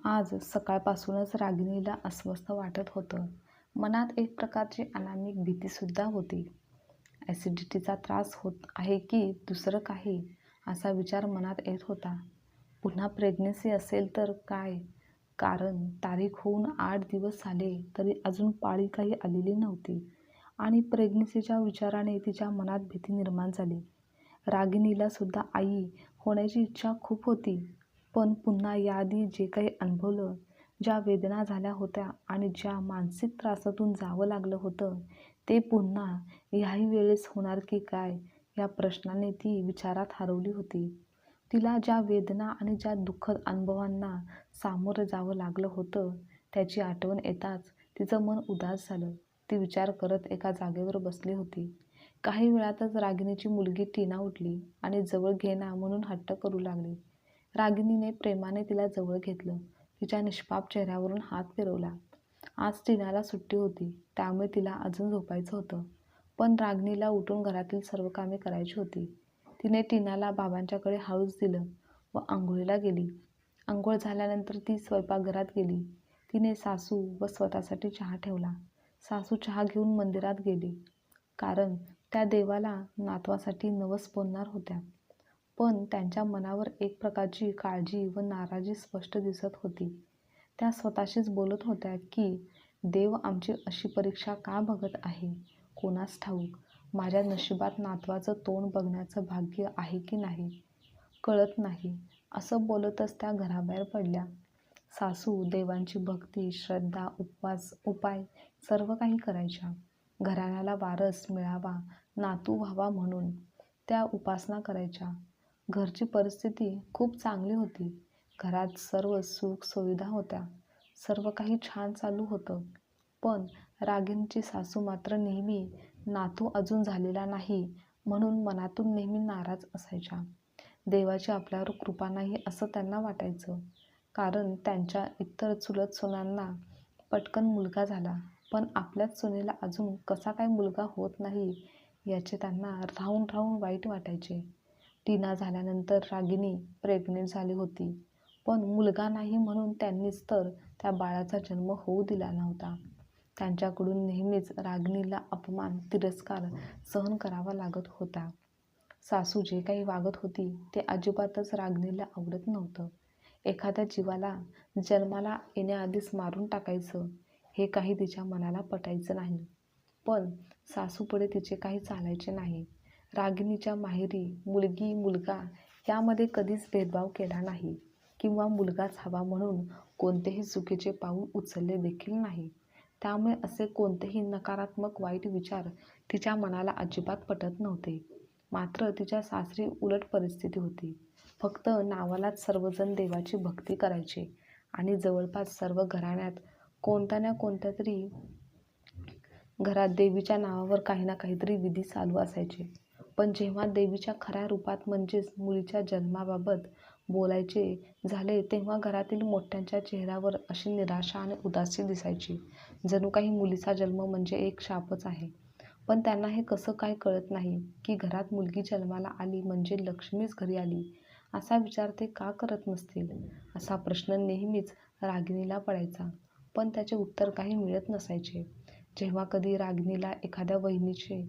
आज सकाळपासूनच रागिणीला अस्वस्थ वाटत होतं. मनात एक प्रकारची अनामिक भीतीसुद्धा होती. ॲसिडिटीचा त्रास होत आहे की दुसरं काही, असा विचार मनात येत होता. पुन्हा प्रेग्नन्सी असेल तर काय? कारण तारीख होऊन 8 दिवस झाले तरी अजून पाळी काही आलेली नव्हती आणि प्रेग्नन्सीच्या विचाराने तिच्या मनात भीती निर्माण झाली. रागिणीला सुद्धा आई होण्याची इच्छा खूप होती. पण पुन्हा याआधी जे काही अनुभवलं, ज्या वेदना झाल्या होत्या आणि ज्या मानसिक त्रासातून जावं लागलं होतं, ते पुन्हा ह्याही वेळेस होणार की काय, या प्रश्नाने ती विचारात हरवली होती. तिला ज्या वेदना आणि ज्या दुःखद अनुभवांना सामोरं जावं लागलं होतं, त्याची आठवण येताच तिचं मन उदास झालं. ती विचार करत एका जागेवर बसली होती. काही वेळातच रागिणीची मुलगी टीना उठली आणि जवळ घे ना म्हणून हट्ट करू लागली. रागिणीने प्रेमाने तिला जवळ घेतलं. तिच्या निष्पाप चेहऱ्यावरून हात फिरवला. आज टीनाला सुट्टी होती, त्यामुळे तिला अजून झोपायचं होतं. पण रागिणीला उठून घरातील सर्व कामे करायची होती. तिने टीनाला बाबांच्याकडे हळूच दिलं व अंघोळीला गेली. अंघोळ झाल्यानंतर ती स्वयंपाकघरात गेली. तिने सासू व स्वतःसाठी चहा ठेवला. सासू चहा घेऊन मंदिरात गेली, कारण त्या देवाला नातवासाठी नवस बोलणार होत्या. पण त्यांच्या मनावर एक प्रकारची काळजी व नाराजी स्पष्ट दिसत होती. त्या स्वतःशीच बोलत होत्या की देव आमची अशी परीक्षा का बघत आहे, कोणास ठाऊक. माझ्या नशिबात नातवाचं तोंड बघण्याचं भाग्य आहे की नाही, कळत नाही. असं बोलतच त्या घराबाहेर पडल्या. सासू देवांची भक्ती, श्रद्धा, उपवास, उपाय सर्व काही करायच्या. घराण्याला वारस मिळावा, नातू व्हावा म्हणून त्या उपासना करायच्या. घरची परिस्थिती खूप चांगली होती. घरात सर्व सुख सुविधा होत्या. सर्व काही छान चालू होतं. पण रागिणीची सासू मात्र नेहमी नातू अजून झालेला नाही म्हणून मनातून नेहमी नाराज असायच्या. देवाची आपल्यावर कृपा नाही असं त्यांना वाटायचं. कारण त्यांच्या इतर चुलत सुनांना पटकन मुलगा झाला, पण आपल्याच सुनेला अजून कसा काय मुलगा होत नाही, याचे त्यांना राहून राहून वाईट वाटायचे. टीना झाल्यानंतर रागिणी प्रेग्नेंट झाली होती, पण मुलगा नाही म्हणून त्यांनीच तर त्या बाळाचा जन्म होऊ दिला नव्हता. त्यांच्याकडून नेहमीच रागिणीला अपमान, तिरस्कार सहन करावा लागत होता. सासू जे काही वागत होती ते अजिबातच रागिणीला आवडत नव्हतं. एखाद्या जीवाला जन्माला येण्याआधीच मारून टाकायचं, हे काही तिच्या मनाला पटायचं नाही. पण सासूपुढे तिचे काही चालायचे नाही. रागिणीच्या माहेरी मुलगी मुलगा यामध्ये कधीच भेदभाव केला नाही किंवा मुलगाच हवा म्हणून कोणतेही चुकीचे पाऊल उचलले देखील नाही. त्यामुळे असे कोणतेही नकारात्मक वाईट विचार तिच्या मनाला अजिबात पटत नव्हते. मात्र तिच्या सासरी उलट परिस्थिती होती. फक्त नावालाच सर्वजण देवाची भक्ती करायचे आणि जवळपास सर्व घराण्यात कोणत्या ना कोणत्या तरी घरात देवीच्या नावावर काही ना काहीतरी विधी चालू असायचे. पण जेव्हा देवीच्या खऱ्या रूपात म्हणजेच मुलीच्या जन्माबाबत बोलायचे झाले, तेव्हा घरातील मोठ्यांच्या चेहऱ्यावर अशी निराशा आणि उदासी दिसायची, जणू काही मुलीचा जन्म म्हणजे एक शापच आहे. पण त्यांना हे कसं काय कळत नाही की घरात मुलगी जन्माला आली म्हणजे लक्ष्मीच घरी आली, असा विचार ते का करत नसतील, असा प्रश्न नेहमीच रागिणीला पडायचा. पण त्याचे उत्तर काही मिळत नसायचे. जेव्हा कधी रागिणीला एखाद्या वहिनीचे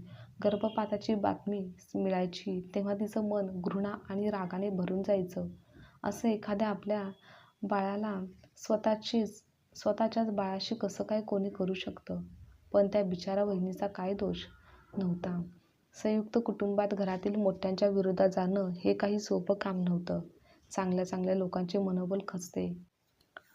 गर्भपाताची बातमी मिळायची, तेव्हा तिचं मन घृणा आणि रागाने भरून जायचं. असं एखाद्या आपल्या बाळाला स्वतःच्याच बाळाशी कसं काय कोणी करू शकतं? पण त्या बिचारा वहिनीचा काय दोष नव्हता. संयुक्त कुटुंबात घरातील मोठ्यांच्या विरोधात जाणं हे काही सोपं काम नव्हतं. चांगल्या चांगल्या लोकांचे मनोबल खचते.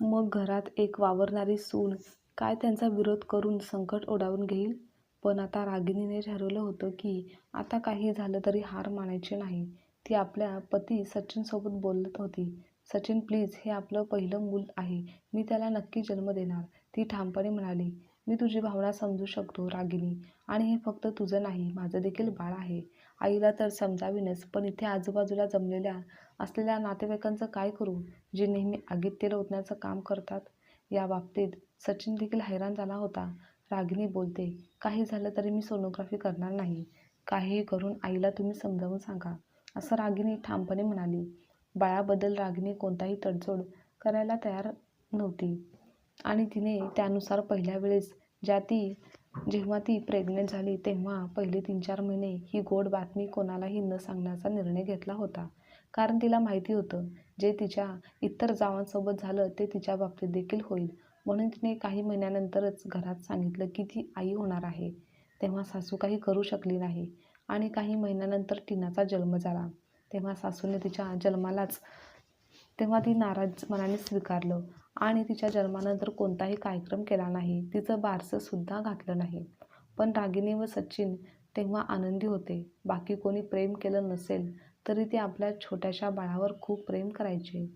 मग घरात एक वावरणारी सून काय त्यांचा विरोध करून संकट ओढावून घेईल? पण आता रागिणीने ठरवलं होतं की आता काही झालं तरी हार मानायची नाही. ती आपल्या पती सचिनसोबत बोलत होती. सचिन प्लीज, हे आपलं पहिलं मूल आहे, मी त्याला नक्की जन्म देणार, ती ठामपणे म्हणाली. मी तुझी भावना समजू शकतो रागिणी, आणि हे फक्त तुझं नाही, माझं देखील बाळ आहे. आईला तर समजावीनच, पण इथे आजूबाजूला जमलेल्या असलेल्या नातेवाईकांचं काय करू, जे नेहमी आगीत तेल ओतण्याचं काम करतात. या बाबतीत सचिन देखील हैराण झाला होता. रागिणी बोलते, काही झालं तरी मी सोनोग्राफी करणार नाही. काहीही करून आईला तुम्ही समजावून सांगा, असं रागिणी ठामपणे म्हणाली. बाळाबद्दल रागिणी कोणताही तडजोड करायला तयार नव्हती आणि तिने त्यानुसार पहिल्या वेळेस जेव्हा ती प्रेग्नंट झाली तेव्हा पहिले 3-4 महिने ही गोड बातमी कोणालाही न सांगण्याचा निर्णय घेतला होता. कारण तिला माहिती होतं, जे तिच्या इतर जावांसोबत झालं ते तिच्या बाबतीत देखील होईल. म्हणून तिने काही महिन्यानंतरच घरात सांगितलं की ती आई होणार आहे. तेव्हा सासू काही करू शकली नाही आणि काही महिन्यानंतर टीनाचा जन्म झाला. तेव्हा सासूने तिच्या जन्मालाच तेव्हा ती नाराज मनाने स्वीकारलं आणि तिच्या जन्मानंतर कोणताही कार्यक्रम केला नाही. तिचं बारसं सुद्धा घातलं नाही. पण रागिनी व सचिन तेव्हा आनंदी होते. बाकी कोणी प्रेम केलं नसेल तरी ते आपल्या छोट्याशा बाळावर खूप प्रेम करायचे.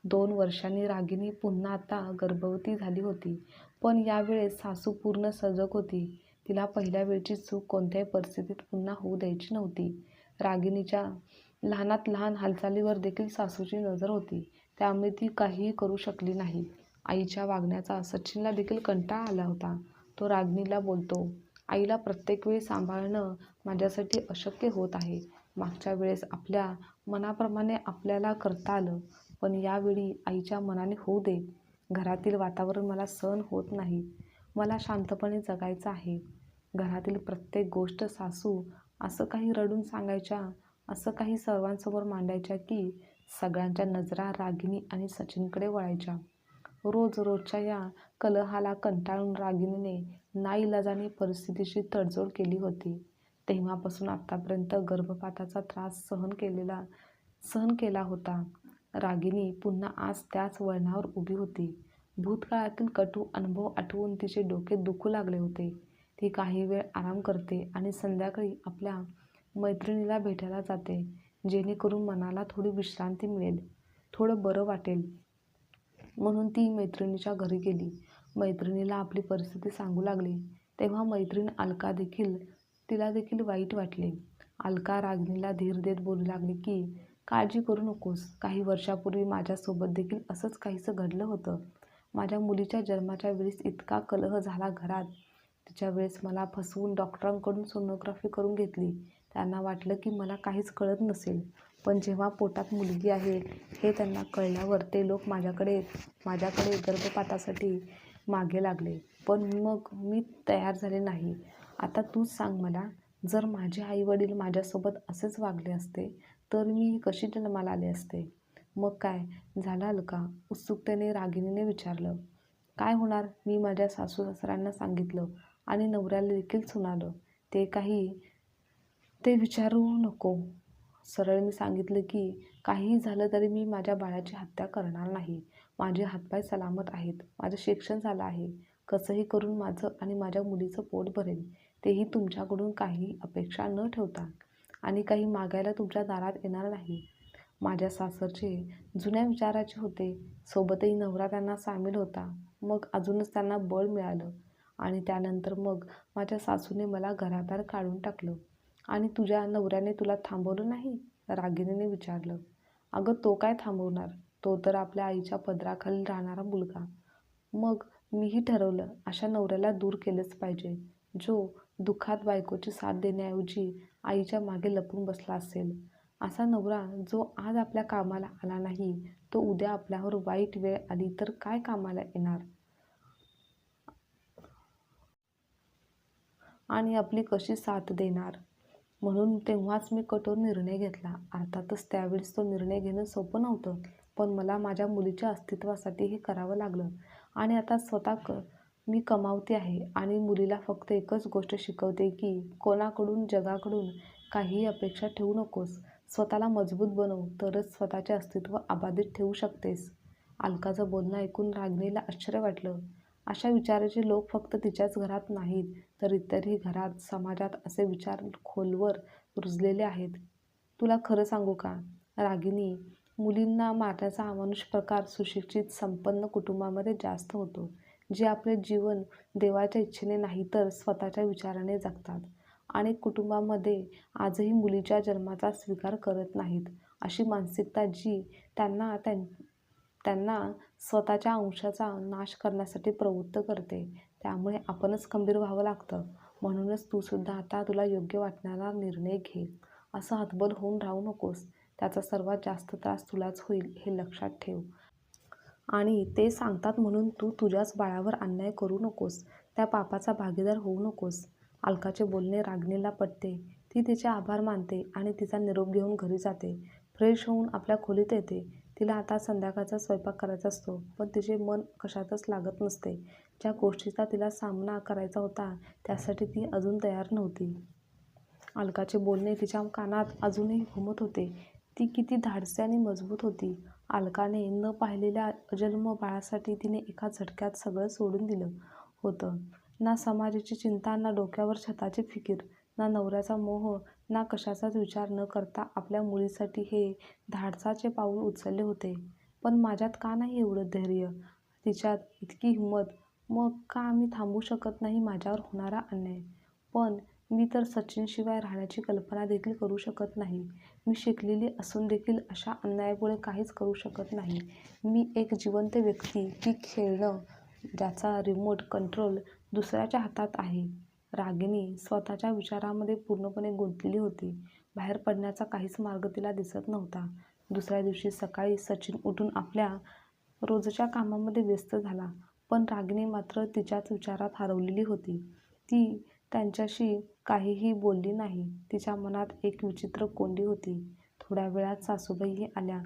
2 वर्षांनी रागिनी पुन्हा आता गर्भवती झाली होती. पण यावेळेस सासू पूर्ण सजग होती. तिला पहिल्या वेळची चूक कोणत्याही परिस्थितीत पुन्हा होऊ द्यायची नव्हती. रागिनीच्या लहानात लहान हालचालीवर देखील सासूची नजर होती. त्यामुळे ती काहीही करू शकली नाही. आईच्या वागण्याचा सचिनला देखील कंटाळा आला होता. तो रागिनीला बोलतो, आईला प्रत्येक वेळी सांभाळणं माझ्यासाठी अशक्य होत आहे. मागच्या वेळेस आपल्या मनाप्रमाणे आपल्याला करता आलं, पण यावेळी आईच्या मनाने होऊ दे. घरातील वातावरण मला सहन होत नाही. मला शांतपणे जगायचं आहे. घरातील प्रत्येक गोष्ट सासू असं काही रडून सांगायच्या, असं काही सर्वांसमोर मांडायच्या की सगळ्यांच्या नजरा रागिनी आणि सचिनकडे वळायच्या. रोजच्या या कलहाला कंटाळून रागिनीने नाईलाजाने परिस्थितीशी तडजोड केली होती. तेव्हापासून आतापर्यंत गर्भपाताचा त्रास सहन केला होता. रागिनी पुन्हा आज त्याच वळणावर उभी होती. भूतकाळातील कटू अनुभव आठवून तिचे डोके दुखू लागले होते. ती काही वेळ आराम करते आणि संध्याकाळी आपल्या मैत्रिणीला भेटायला जाते, जेणेकरून मनाला थोडी विश्रांती मिळेल, थोडं बरं वाटेल. म्हणून ती मैत्रिणीच्या घरी गेली. मैत्रिणीला आपली परिस्थिती सांगू लागली. तेव्हा मैत्रीण तिला देखील वाईट वाटले. अलका रागिनीला धीर देत बोलू लागली की काळजी करू नकोस. काही वर्षापूर्वी माझ्यासोबत देखील असंच काहीसं घडलं होतं. माझ्या मुलीच्या जन्माच्या वेळेस इतका कलह झाला घरात. तिच्या वेळेस मला फसवून डॉक्टरांकडून सोनोग्राफी करून घेतली. त्यांना वाटलं की मला काहीच कळत नसेल. पण जेव्हा पोटात मुलगी आहे हे त्यांना कळल्यावर ते लोक माझ्याकडे गर्भपातासाठी मागे लागले. पण मग मी तयार झाले नाही. आता तूच सांग मला, जर माझे आईवडील माझ्यासोबत असेच वागले असते तर मी कशी जन्माला आले असते? मग काय झालं अलका? उत्सुकतेने रागिनीने विचारलं. काय होणार? मी माझ्या सासू-सासऱ्यांना सांगितलं आणि नवऱ्याला देखील सुनावलं. ते विचारू नको. सरळ मी सांगितलं की काहीही झालं तरी मी माझ्या बाळाची हत्या करणार नाही. माझे हातपाय सलामत आहेत. माझं शिक्षण झालं आहे. कसंही करून माझं आणि माझ्या मुलीचं पोट भरेल. तेही तुमच्याकडून काही अपेक्षा न ठेवता आणि काही मागायला तुमच्या दारात येणार नाही. माझ्या सासरचे जुन्या विचाराचे होते. सोबतही नवरा त्यांना सामील होता. मग अजूनच त्यांना बळ मिळालं आणि त्यानंतर मग माझ्या सासूने मला घराबाहेर काढून टाकलं. आणि तुझ्या नवऱ्याने तुला थांबवलं नाही? रागिनीने विचारलं. अगं तो काय थांबवणार? तो तर आपल्या आईच्या पदराखाली राहणारा मुलगा. मग मीही ठरवलं अशा नवऱ्याला दूर केलंच पाहिजे, जो दुःखात बायकोची साथ देण्याऐवजी आईच्या मागे लपून बसला असेल. असा नवरा जो आज आपल्या कामाला आला नाही, तो उद्या आपल्यावर वाईट वेळ आली तर काय कामाला येणार आणि आपली कशी साथ देणार? म्हणून तेव्हाच मी कठोर निर्णय घेतला. अर्थातच त्यावेळेस तो निर्णय घेणं सोपं नव्हतं. पण मला माझ्या मुलीच्या अस्तित्वासाठी हे करावं लागलं. आणि आता मी कमावते आहे आणि मुलीला फक्त एकच गोष्ट शिकवते की कोणाकडून, जगाकडून काहीही अपेक्षा ठेवू नकोस. स्वतःला मजबूत बनव, तरच स्वतःचे अस्तित्व अबाधित ठेवू शकतेस. अलकाचं बोलणं ऐकून रागिनीला आश्चर्य वाटलं. अशा विचाराचे लोक फक्त तिच्याच घरात नाहीत, तर इतरही घरात, समाजात असे विचार खोलवर रुजलेले आहेत. तुला खरं सांगू का रागिनी, मुलींना मारण्याचा अमानुष प्रकार सुशिक्षित, संपन्न कुटुंबामध्ये जास्त होतो, जे आपले जीवन देवाच्या इच्छेने नाही तर स्वतःच्या विचाराने जगतात. अनेक कुटुंबांमध्ये आजही मुलीच्या जन्माचा स्वीकार करत नाहीत. अशी मानसिकता जी त्यांना स्वतःच्या अंशाचा नाश करण्यासाठी प्रवृत्त करते. त्यामुळे आपणच खंबीर व्हावं लागतं. म्हणूनच तू सुद्धा आता तुला योग्य वाटणारा निर्णय घे. असं हतबल होऊन राहू नकोस. त्याचा सर्वात जास्त त्रास तुलाच होईल हे लक्षात ठेव. आणि ते सांगतात म्हणून तू तुझ्याच बाळावर अन्याय करू नकोस, त्या पापाचा भागीदार होऊ नकोस. अलकाचे बोलणे रागिणीला पटते. ती तिचे आभार मानते आणि तिचा निरोप घेऊन घरी जाते. फ्रेश होऊन आपल्या खोलीत येते. तिला आता संध्याकाळचा स्वयंपाक करायचा असतो, पण तिचे मन कशातच लागत नसते. ज्या गोष्टीचा तिला सामना करायचा होता त्यासाठी ती अजून तयार नव्हती. अलकाचे बोलणे तिच्या कानात अजूनही घुमत होते. ती किती धाडसी आणि मजबूत होती. अलकाने न पाहिलेल्या अजन्म बाळासाठी तिने एका झटक्यात सगळं सोडून दिलं होतं. ना समाजाची चिंता, ना डोक्यावर छताची फिकीर, ना नवऱ्याचा मोह, ना कशाचाच विचार न करता आपल्या मुलीसाठी हे धाडसाचे पाऊल उचलले होते. पण माझ्यात का नाही एवढं धैर्य, तिच्यात इतकी हिंमत? मग का मी थांबवू शकत नाही माझ्यावर होणारा अन्याय? पण मी तर सचिनशिवाय राहण्याची कल्पना देखील करू शकत नाही. मी शिकलेली असून देखील अशा अन्यायापुढे काहीच करू शकत नाही. मी एक जिवंत व्यक्ती की खेळणं ज्याचा रिमोट कंट्रोल दुसऱ्याच्या हातात आहे. रागिणी स्वतःच्या विचारांमध्ये पूर्णपणे गुंतलेली होती. बाहेर पडण्याचा काहीच मार्ग तिला दिसत नव्हता. दुसऱ्या दिवशी सकाळी सचिन उठून आपल्या रोजच्या कामामध्ये व्यस्त झाला. पण रागिणी मात्र तिच्याच विचारात हरवलेली होती. ती त्यांच्याशी काहीही बोलली नाही. तिच्या मनात एक विचित्र कोंडी होती. थोड्या वेळात सासूबाईही आल्या.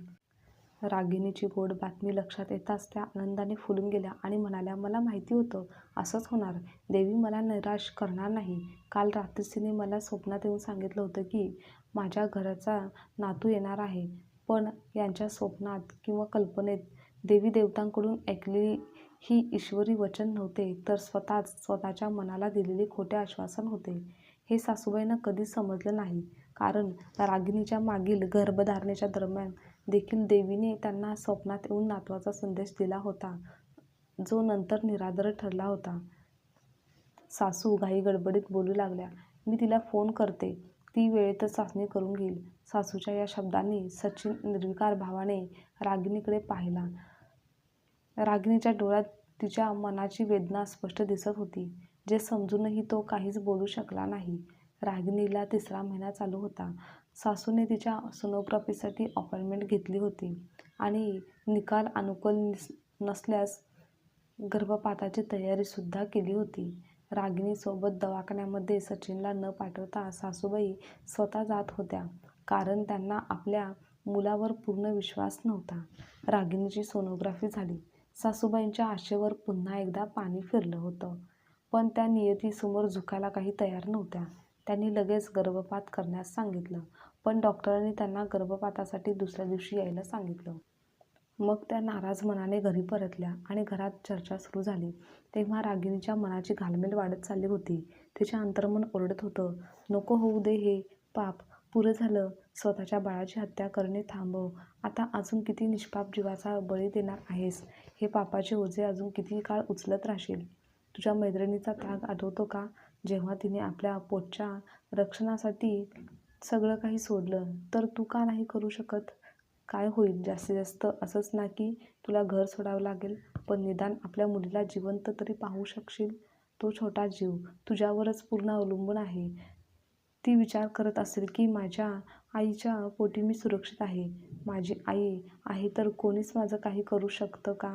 रागिणीची गोड बातमी लक्षात येताच त्या आनंदाने फुलून गेल्या आणि म्हणाल्या, मला माहिती होतं असंच होणार. देवी मला निराश करणार नाही. काल रात्रीच तिने मला स्वप्नात येऊन सांगितलं होतं की माझ्या घरचा नातू येणार आहे. पण यांच्या स्वप्नात किंवा कल्पनेत देवी देवतांकडून ऐकलेली ही ईश्वरी वचन नव्हते, तर स्वतःच्या मनाला दिलेले खोटे आश्वासन होते. हे सासूबाईंना कधीच समजलं नाही. कारण रागिणीच्या मागील गर्भधारणेच्या दरम्यान देखील देवीने त्यांना स्वप्नात येऊन नातवाचा संदेश दिला होता, जो नंतर निराधार ठरला होता. सासू घाईगडबडीत बोलू लागल्या, मी तिला फोन करते, ती वेळेतच चाचणी करून घेईल. सासूच्या या शब्दांनी सचिन निर्विकार भावाने रागिणीकडे पाहिला. रागिणीच्या डोळ्यात तिच्या मनाची वेदना स्पष्ट दिसत होती, जे समजूनही तो काहीच बोलू शकला नाही. रागिणीला 3रा महिना चालू होता. सासूने तिच्या सोनोग्राफीसाठी अपॉइंटमेंट घेतली होती आणि निकाल अनुकूल नसल्यास गर्भपाताची तयारीसुद्धा केली होती. रागिणीसोबत दवाखान्यामध्ये सचिनला न पाठवता सासूबाई स्वतः जात होत्या, कारण त्यांना आपल्या मुलावर पूर्ण विश्वास नव्हता. रागिणीची सोनोग्राफी झाली. सासूबाईंच्या आशेवर पुन्हा एकदा पाणी फिरलं होतं. पण त्या नियतीसमोर झुकायला काही तयार नव्हत्या. त्यांनी लगेच गर्भपात करण्यास सांगितलं. पण डॉक्टरांनी त्यांना गर्भपातासाठी दुसऱ्या दिवशी यायला सांगितलं. मग त्या नाराज मनाने घरी परतल्या आणि घरात चर्चा सुरू झाली. तेव्हा रागिणीच्या मनाची घालमेल वाढत चालली होती. तिचे अंतर्मन ओरडत होतं, नको होऊ दे हे पाप, पुरं झालं. स्वतःच्या बाळाची हत्या करणे थांबव. आता अजून किती निष्पाप जीवाचा बळी देणार आहेस? हे पापाचे ओझे अजून किती काळ उचलत राहशील? तुझ्या मैत्रिणीचा त्याग आठवतो का, जेव्हा तिने आपल्या पोटच्या रक्षणासाठी सगळं काही सोडलं? तर तू का नाही करू शकत? काय होईल जास्तीत जास्त असंच ना की तुला घर सोडावं लागेल, पण निदान आपल्या मुलीला जिवंत तरी पाहू शकशील. तो छोटा जीव तुझ्यावरच पूर्ण अवलंबून आहे. ती विचार करत असेल की माझ्या आईच्या पोटी मी सुरक्षित आहे. माझी आई आहे तर कोणीच माझं काही करू शकतं का?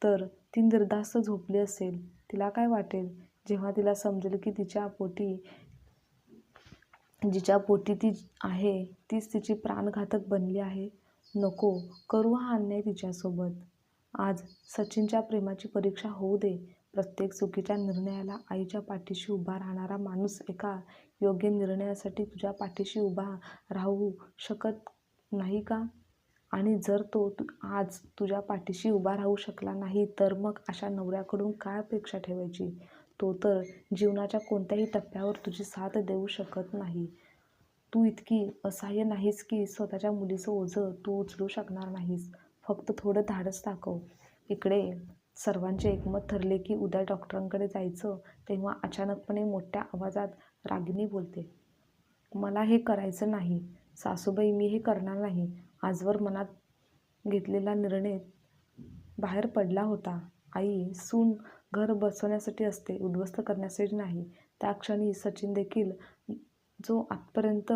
तर ती निर्धास्त झोपली असेल. तिला काय वाटेल जेव्हा तिला समजेल की जिच्या पोटी ती आहे तीच तिची प्राणघातक बनली आहे. नको करू हा अन्याय तिच्यासोबत. आज सचिनच्या प्रेमाची परीक्षा होऊ दे. प्रत्येक चुकीच्या निर्णयाला आईच्या पाठीशी उभा राहणारा माणूस एका योग्य निर्णयासाठी तुझ्या पाठीशी उभा राहू शकत नाही का? आणि जर तो आज तुझ्या पाठीशी उभा राहू शकला नाही, तर मग अशा नवऱ्याकडून काय अपेक्षा ठेवायची? तो तर जीवनाच्या कोणत्याही टप्प्यावर तुझी साथ देऊ शकत नाही. तू इतकी असहाय्य नाहीस की स्वतःच्या मुलीचं ओझं तू उचलू शकणार नाहीस. फक्त थोडं धाडस दाखव. इकडे सर्वांचे एकमत ठरले की उद्या डॉक्टरांकडे जायचं. तेव्हा अचानकपणे मोठ्या आवाजात रागिणी बोलते, मला हे करायचं नाही. सासूबाई, मी हे करणार नाही. आजवर मनात घेतलेला निर्णय बाहेर पडला होता. आई, सून घर बसवण्यासाठी असते, उद्ध्वस्त करण्यासाठी नाही. त्या क्षणी सचिन देखील, जो आजपर्यंत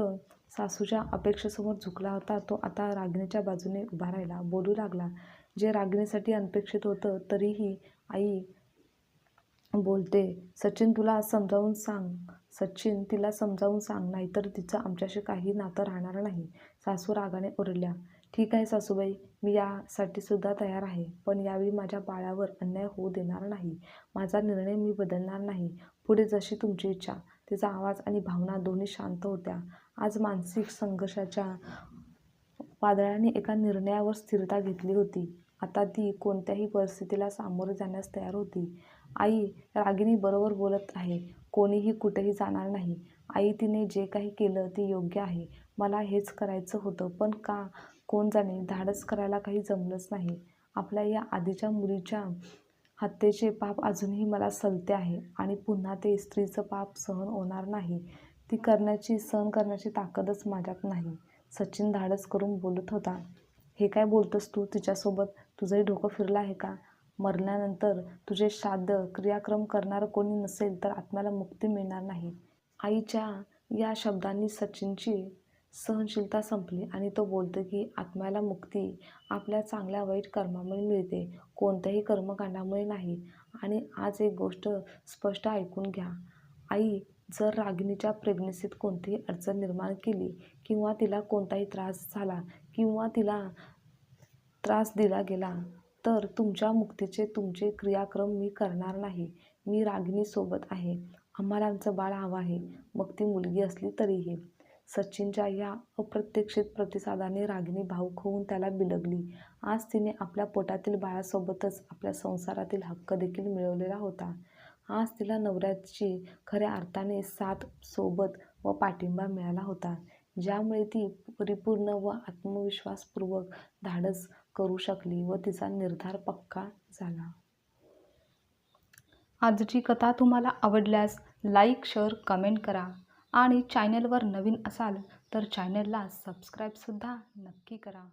सासूच्या अपेक्षेसमोर झुकला होता, तो आता रागिणीच्या बाजूने उभा राहिला. बोलू लागला, जे रागिणीसाठी अनपेक्षित होतं. तरीही आई बोलते, सचिन तिला समजावून सांग, नाहीतर तिचं आमच्याशी काही नातं राहणार नाही. सासू रागाने ओरडल्या. ठीक आहे सासूबाई, मी यासाठी सुद्धा तयार आहे. पण यावेळी माझ्या बाळावर अन्याय होऊ देणार नाही. माझा निर्णय मी बदलणार नाही. पुढे जशी तुमची इच्छा. तिचा आवाज आणि भावना दोन्ही शांत होत्या. आज मानसिक संघर्षाच्या वादळाने एका निर्णयावर स्थिरता घेतली होती. आता ती कोणत्याही परिस्थितीला सामोरे जाण्यास तयार होती. आई, रागिनी बरोबर बोलत आहे. कोणीही कुठेही जाणार नाही. आई, तिने जे काही केलं ते योग्य आहे. मला हेच करायचं होतं. पण का कोण जाणे, धाडस करायला काही जमलंच नाही. आपल्या या आधीच्या मुलीच्या हत्येचे पाप अजूनही मला सलते आहे आणि पुन्हा ते स्त्रीचं पाप सहन होणार नाही. सहन करण्याची ताकदच माझ्यात नाही. सचिन धाडस करून बोलत होता. हे काय बोलतोस तू तिच्यासोबत? तुझंही डोकं फिरलं आहे का? मरल्यानंतर तुझे श्राद्ध क्रियाक्रम करणारं कोणी नसेल तर आत्म्याला मुक्ती मिळणार नाही. आईच्या या शब्दांनी सचिनची सहनशीलता संपली आणि तो बोलतो की आत्म्याला मुक्ती आपल्या चांगल्या वाईट कर्मामुळे मिळते, कोणत्याही कर्मकांडामुळे नाही. आणि आज एक गोष्ट स्पष्ट ऐकून घ्या. आई, जर रागिणीच्या प्रेग्नन्सीत कोणतीही अडचण निर्माण केली किंवा तिला कोणताही त्रास झाला किंवा तिला त्रास दिला गेला तर तुमच्या मुक्तीचे तुमचे क्रियाक्रम मी करणार नाही. मी रागिणीसोबत आहे. आम्हाला आमचं बाळ हवं आहे, मग ती मुलगी असली तरीही. सचिनच्या या अप्रत्याशित प्रतिसादाने रागिणी भावूक होऊन त्याला बिलगली. आज तिने आपल्या पोटातील बाळासोबतच आपल्या संसारातील हक्क देखील मिळवलेला होता. आज तिला नवऱ्याची खऱ्या अर्थाने साथ, सोबत व पाठिंबा मिळाला होता, ज्यामुळे ती परिपूर्ण व आत्मविश्वासपूर्वक धाडस करू शकली व तिचा निर्धार पक्का झाला. आजची कथा तुम्हाला आवडल्यास लाईक, शेअर, कमेंट करा आणि चॅनलवर नवीन असाल तर चॅनलला सबस्क्राईबसुद्धा नक्की करा.